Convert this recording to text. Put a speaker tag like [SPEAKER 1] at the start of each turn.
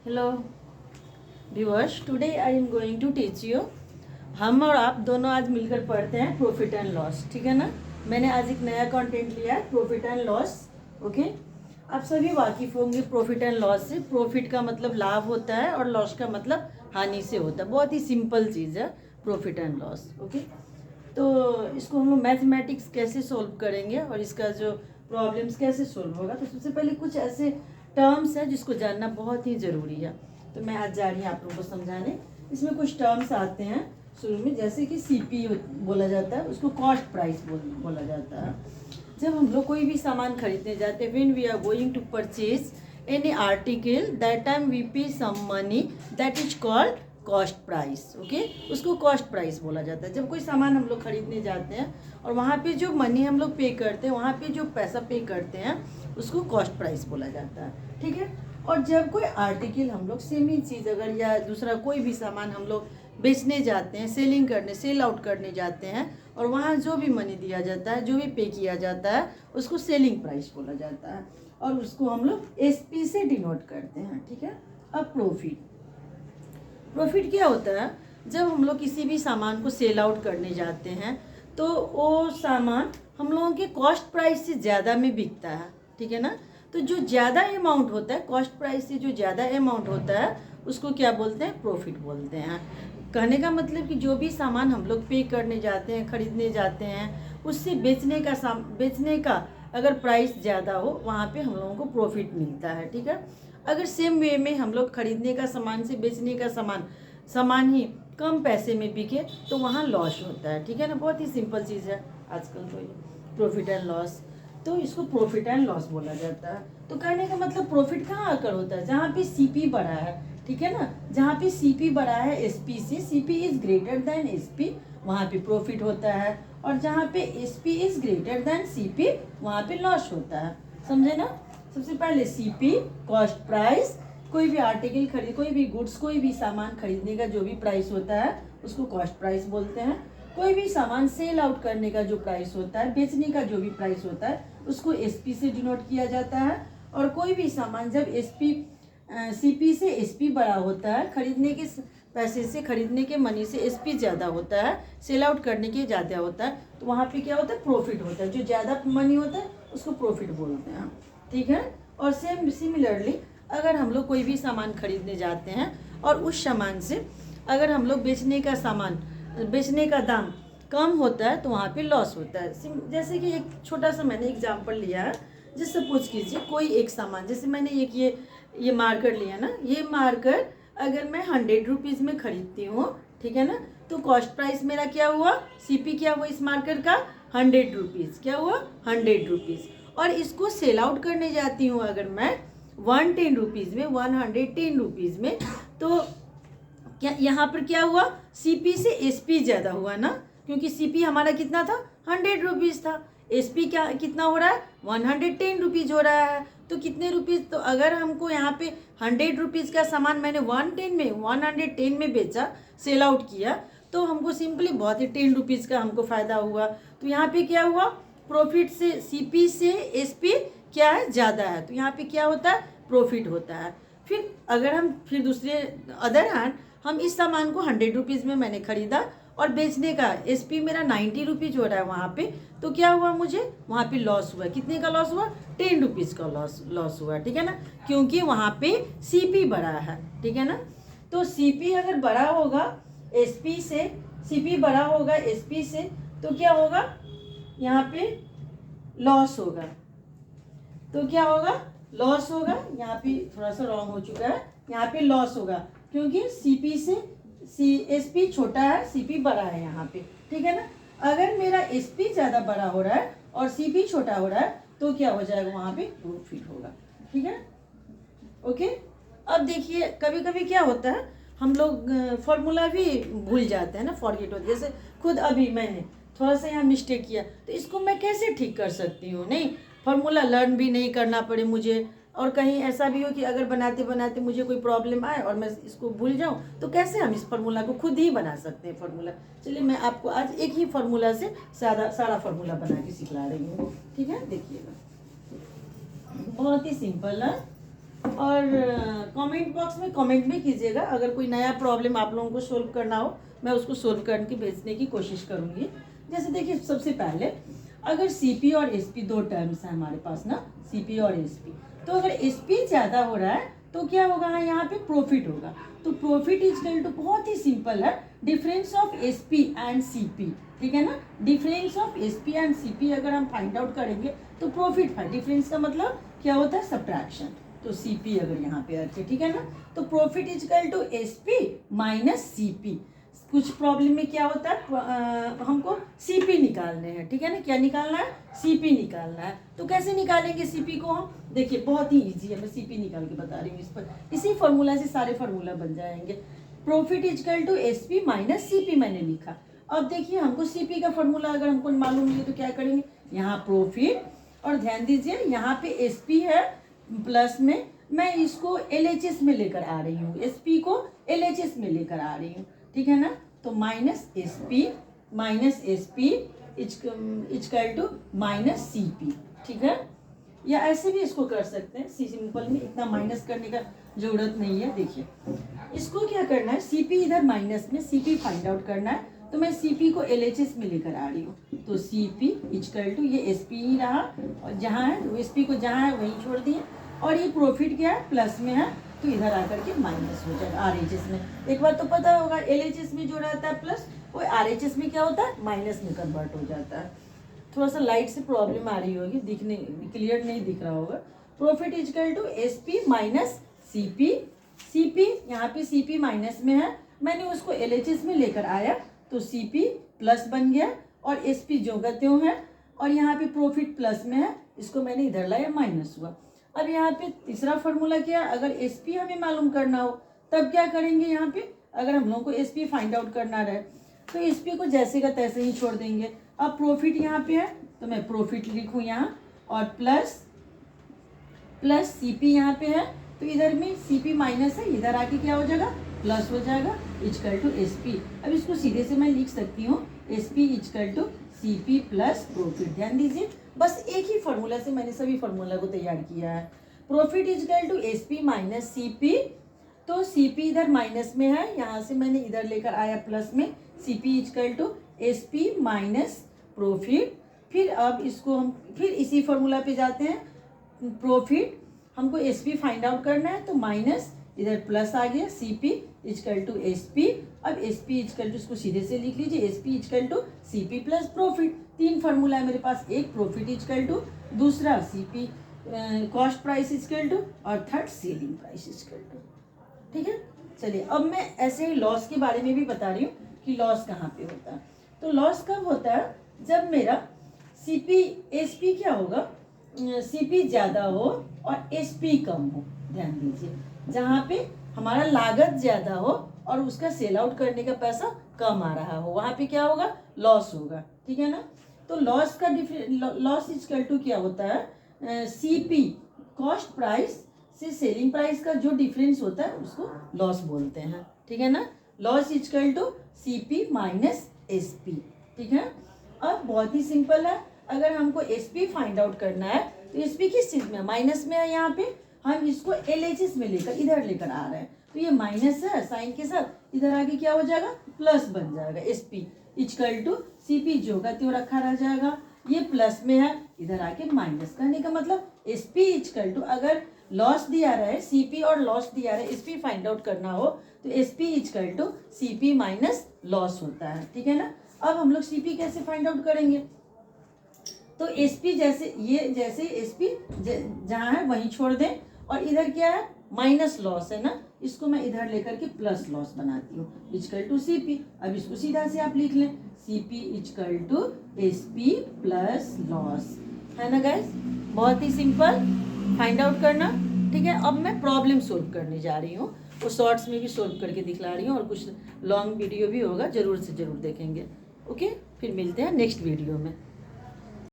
[SPEAKER 1] Hello viewers, today I am going to teach you. हम और आप दोनों आज मिलकर पढ़ते हैं प्रॉफिट एंड लॉस, ठीक है ना। मैंने आज एक नया कंटेंट लिया है, प्रॉफिट एंड लॉस। ओके, आप सभी वाकिफ होंगे प्रॉफिट एंड लॉस से। प्रॉफिट का मतलब लाभ होता है और लॉस का मतलब हानि से होता है। बहुत ही सिंपल चीज़ है प्रॉफिट एंड लॉस। ओके, तो इसको हम लोग मैथमेटिक्स कैसे सोल्व करेंगे और इसका जो प्रॉब्लम्स कैसे सोल्व होगा, तो सबसे पहले कुछ ऐसे टर्म्स है जिसको जानना बहुत ही ज़रूरी है। तो मैं आज जा रही हूँ आप लोगों को समझाने। इसमें कुछ टर्म्स आते हैं शुरू में, जैसे कि सीपी बोला जाता है, उसको कॉस्ट प्राइस बोला जाता है। जब हम लोग कोई भी सामान खरीदने जाते हैं, when we are going to purchase any article, that time we pay some money, that is called cost price. Okay, उसको कॉस्ट प्राइस बोला जाता है। जब कोई सामान हम लोग खरीदने जाते हैं और वहाँ पे जो मनी हम लोग पे करते हैं, वहाँ पे जो पैसा पे करते हैं, उसको कॉस्ट प्राइस बोला जाता है, ठीक है। और जब कोई आर्टिकल हम लोग सेम ही चीज़ अगर या दूसरा कोई भी सामान हम लोग बेचने जाते हैं, सेलिंग करने, सेल आउट करने जाते हैं, और वहाँ जो भी मनी दिया जाता है, जो भी पे किया जाता है, उसको सेलिंग प्राइस बोला जाता है और उसको हम लोग एसपी से डिनोट करते हैं, ठीक है। अब प्रॉफिट क्या होता है? जब हम लोग किसी भी सामान को सेल आउट करने जाते हैं तो वो सामान हम लोगों के कॉस्ट प्राइस से ज़्यादा में बिकता है, ठीक है ना। तो जो ज़्यादा अमाउंट होता है, कॉस्ट प्राइस से जो ज़्यादा अमाउंट होता है, उसको क्या बोलते हैं? प्रॉफिट बोलते हैं। कहने का मतलब कि जो भी सामान हम लोग पे करने जाते हैं, खरीदने जाते हैं, उससे बेचने का अगर प्राइस ज़्यादा हो, वहाँ पे हम लोगों को प्रॉफिट मिलता है, ठीक है। अगर सेम वे में हम लोग खरीदने का सामान से बेचने का सामान ही कम पैसे में बिके, तो वहाँ लॉस होता है, ठीक है ना। बहुत ही सिंपल चीज़ है आजकल तो ये प्रॉफिट एंड लॉस। तो इसको प्रॉफिट एंड लॉस बोला जाता है। तो कहने का मतलब प्रॉफिट कहाँ आकर होता है? जहाँ पे सीपी बड़ा है, ठीक है ना। जहाँ पे सीपी बड़ा है एसपी से, CP is greater than SP, वहाँ पे प्रॉफिट होता है। और जहाँ पे SP is greater than CP, वहाँ पे लॉस होता है। समझे ना। सबसे पहले सीपी कॉस्ट प्राइस, कोई भी आर्टिकल खरीद, कोई भी गुड्स, कोई भी सामान खरीदने का जो भी प्राइस होता है, उसको कॉस्ट प्राइस बोलते हैं। कोई भी सामान सेल आउट करने का जो प्राइस होता है, बेचने का जो भी प्राइस होता है, उसको एसपी से डिनोट किया जाता है। और कोई भी सामान जब सीपी से एसपी बड़ा होता है, खरीदने के पैसे से, खरीदने के मनी से एसपी ज़्यादा होता है, सेल आउट करने के ज़्यादा होता है, तो वहाँ पे क्या होता है? प्रॉफिट होता है। जो ज़्यादा मनी होता है उसको प्रॉफिट बोलते हैं, ठीक है। और सिमिलरली अगर हम लोग कोई भी सामान खरीदने जाते हैं और उस सामान से अगर हम लोग बेचने का दाम कम होता है, तो वहाँ पे लॉस होता है। जैसे कि एक छोटा सा मैंने एग्जांपल लिया है। जैसे सपोज कीजिए कोई एक सामान, जैसे मैंने एक ये मार्कर लिया ना, ये मार्कर अगर मैं 100 रुपीज़ में खरीदती हूँ, ठीक है ना, तो कॉस्ट प्राइस मेरा क्या हुआ? सीपी क्या हुआ इस मार्कर का? 100 रुपीज़। क्या हुआ? 100 रुपीज़। और इसको सेल आउट करने जाती हूँ अगर मैं 110 रुपीज़ में, 110 रुपीज़ में, तो क्या यहाँ पर क्या हुआ? सीपी से एसपी ज़्यादा हुआ ना, क्योंकि सीपी हमारा कितना था? 100 रुपीज़ था। एसपी क्या कितना हो रहा है? 110 रुपीज़ हो रहा है। तो कितने रुपीज़? तो अगर हमको यहाँ पे 100 रुपीज़ का सामान मैंने 110 में बेचा, सेल आउट किया, तो हमको सिंपली बहुत ही 10 रुपीज़ का हमको फ़ायदा हुआ। तो यहाँ पे क्या हुआ? प्रॉफिट से सीपी से एसपी क्या है? ज़्यादा है, तो यहाँ पे क्या होता है? प्रॉफिट होता है। फिर दूसरे अदर हैंड हम इस सामान को 100 रुपीज़ में मैंने खरीदा और बेचने का एसपी मेरा 90 रुपीज़ हो रहा है वहाँ पे, तो क्या हुआ? मुझे वहाँ पे लॉस हुआ। कितने का लॉस हुआ? 10 रुपीज़ का लॉस हुआ, ठीक है ना, क्योंकि वहाँ पे सीपी बड़ा है, ठीक है ना। तो सीपी अगर बड़ा होगा एसपी से, सीपी बड़ा होगा एसपी से, तो क्या होगा? यहाँ पे लॉस होगा। तो क्या होगा? लॉस होगा। यहाँ पे थोड़ा सा रॉन्ग हो चुका है, यहाँ पे लॉस होगा, क्योंकि सीपी से एसपी छोटा है, सीपी बड़ा है यहाँ पे, ठीक है ना। अगर मेरा एसपी ज़्यादा बड़ा हो रहा है और सीपी छोटा हो रहा है, तो क्या हो जाएगा? वहाँ पे प्रॉफिट होगा, ठीक है। ओके, अब देखिए कभी कभी क्या होता है, हम लोग फॉर्मूला भी भूल जाते हैं ना, फॉरगेट होती है। जैसे खुद अभी मैंने थोड़ा सा यहाँ मिस्टेक किया, तो इसको मैं कैसे ठीक कर सकती हूँ? नहीं, फॉर्मूला लर्न भी नहीं करना पड़े मुझे, और कहीं ऐसा भी हो कि अगर बनाते बनाते मुझे कोई प्रॉब्लम आए और मैं इसको भूल जाऊँ, तो कैसे हम इस फार्मूला को खुद ही बना सकते हैं फार्मूला। चलिए मैं आपको आज एक ही फार्मूला से सारा फार्मूला बना के सिखला रही हूँ, ठीक है। देखिएगा, बहुत ही सिंपल है। और कमेंट बॉक्स में कमेंट भी कीजिएगा, अगर कोई नया प्रॉब्लम आप लोगों को सोल्व करना हो मैं उसको सोल्व करके भेजने की कोशिश करूँगी। जैसे देखिए, सबसे पहले अगर CP और SP दो टर्म्स हैं हमारे पास ना, CP और SP, तो अगर SP ज़्यादा हो रहा है तो क्या होगा, यहाँ पे प्रॉफिट होगा। तो प्रॉफिट इजकल टू, बहुत ही सिंपल है, difference of SP and CP, ठीक है ना। Difference of SP and CP अगर हम फाइंड आउट करेंगे तो प्रॉफिट फाइंड, डिफरेंस का मतलब क्या होता है, सब्ट्रैक्शन। तो CP अगर यहाँ पे रखे, ठीक है ना, तो profit is equal to SP minus CP। कुछ प्रॉब्लम में क्या होता है, हमको CP निकालने हैं, ठीक है ना। क्या निकालना है, CP निकालना है। तो कैसे निकालेंगे CP को हम, देखिए बहुत ही इजी है, मैं CP निकाल के बता रही हूँ। इस पर इसी फॉर्मूला से सारे फॉर्मूला बन जाएंगे। Profit is equal to SP minus CP मैंने लिखा। अब देखिए, हमको CP का फॉर्मूला अगर हमको मालूम नहीं है तो क्या करेंगे, यहाँ प्रॉफिट, और ध्यान दीजिए यहाँ पे SP है प्लस में, मैं इसको LHS में लेकर आ रही हूँ, SP को LHS में लेकर आ रही हूँ, ठीक है ना। तो minus SP is equal to minus CP, ठीक है। या ऐसे भी इसको कर सकते हैं, सिंपल में इतना माइनस करने का जरूरत नहीं है। देखिए, इसको क्या करना है, CP इधर माइनस में, CP फाइंड आउट करना है, तो मैं CP को LHS में लेकर आ रही हूँ। तो CP इजकल टू, ये SP ही रहा, और जहाँ है तो SP को जहाँ है वहीं छोड़ दिए, और ये प्रॉफिट क्या है, प्लस में है, तो इधर आकर के माइनस हो जाएगा RHS में। एक बात तो पता होगा, LHS में जो रहता है प्लस, वो RHS में क्या होता है, माइनस में कन्वर्ट हो जाता है। थोड़ा सा लाइट से प्रॉब्लम आ रही होगी, दिखने क्लियर नहीं दिख रहा होगा। Profit is equal to SP minus CP यहाँ पे CP माइनस में है, मैंने उसको LHS में लेकर आया तो CP प्लस बन गया, और SP जो का त्यों है, और यहाँ पे प्रॉफिट प्लस में है, इसको मैंने इधर लाया माइनस हुआ। अब यहाँ पे तीसरा फॉर्मूला क्या, अगर SP हमें मालूम करना हो तब क्या करेंगे, यहाँ पे अगर हम लोगों को SP फाइंड आउट करना रहे तो SP को जैसे का तैसे ही छोड़ देंगे। अब प्रॉफिट यहाँ पे है तो मैं प्रॉफिट लिखूँ यहाँ, और प्लस CP यहाँ पे है, तो इधर में CP माइनस है, इधर आके क्या हो जाएगा, प्लस हो जाएगा, इजकल टू SP। अब इसको सीधे से मैं लिख सकती हूँ SP is equal to CP plus profit. ध्यान दीजिए, बस एक ही फॉर्मूला से मैंने सभी फॉर्मूला को तैयार किया है। Profit is equal to SP minus CP, तो CP इधर माइनस में है, यहाँ से मैंने इधर लेकर आया प्लस में, CP is equal to SP minus profit. फिर अब इसको हम फिर इसी फॉर्मूला पे जाते हैं, प्रॉफिट हमको SP फाइंड आउट करना है, तो माइनस इधर प्लस आ गया, CP इजकल टू SP। अब SP इजकल टू, इसको सीधे से लिख लीजिए, SP is equal to CP plus profit. तीन फार्मूला है मेरे पास, एक प्रॉफिट इजकल टू, दूसरा CP cost price is equal to, और third selling price is equal to, ठीक है। चलिए, अब मैं ऐसे ही लॉस के बारे में भी बता रही हूँ कि लॉस कहाँ पे होता है। तो लॉस कब होता है, जब मेरा SP क्या होगा, CP ज़्यादा हो और SP कम हो। ध्यान दीजिए, जहाँ पे हमारा लागत ज़्यादा हो और उसका सेल आउट करने का पैसा कम आ रहा हो, वहाँ पे क्या होगा, लॉस होगा, ठीक है ना। तो लॉस का लॉस इजकल टू क्या होता है, CP कॉस्ट प्राइस से सेलिंग प्राइस का जो डिफरेंस होता है उसको लॉस बोलते हैं, ठीक है ना। Loss is equal to CP minus SP, ठीक है। अब बहुत ही सिंपल है, अगर हमको SP फाइंड आउट करना है तो SP किस चीज़ में, माइनस में है, यहाँ पे हम इसको LHS में इधर लेकर आ रहे हैं, तो ये माइनस है साइन के साथ, इधर आके क्या हो जाएगा, प्लस बन जाएगा। SP इजकल टू CP जो का त्यों रखा रह जाएगा, ये प्लस में है, इधर आके माइनस। कहने का मतलब SP इजकल टू, अगर लॉस दिया रहे CP और लॉस दिया रहे SP फाइंड आउट करना हो तो SP is equal to CP minus loss होता है, ठीक है ना। अब हम लोग CP कैसे फाइंड आउट करेंगे, तो SP जैसे SP जहाँ है वहीं छोड़ दें, और इधर क्या है, माइनस लॉस है ना, इसको मैं इधर लेकर के प्लस लॉस बनाती हूँ, इजकल टू CP। अब इसको सीधा से आप लिख लें, CP is equal to SP plus loss, है ना गाइस। बहुत ही सिंपल फाइंड आउट करना, ठीक है। अब मैं प्रॉब्लम सोल्व करने जा रही हूँ, वो शॉर्ट्स में भी सोल्व करके दिखला रही हूँ, और कुछ लॉन्ग वीडियो भी होगा, ज़रूर से ज़रूर देखेंगे। ओके, फिर मिलते हैं नेक्स्ट वीडियो में।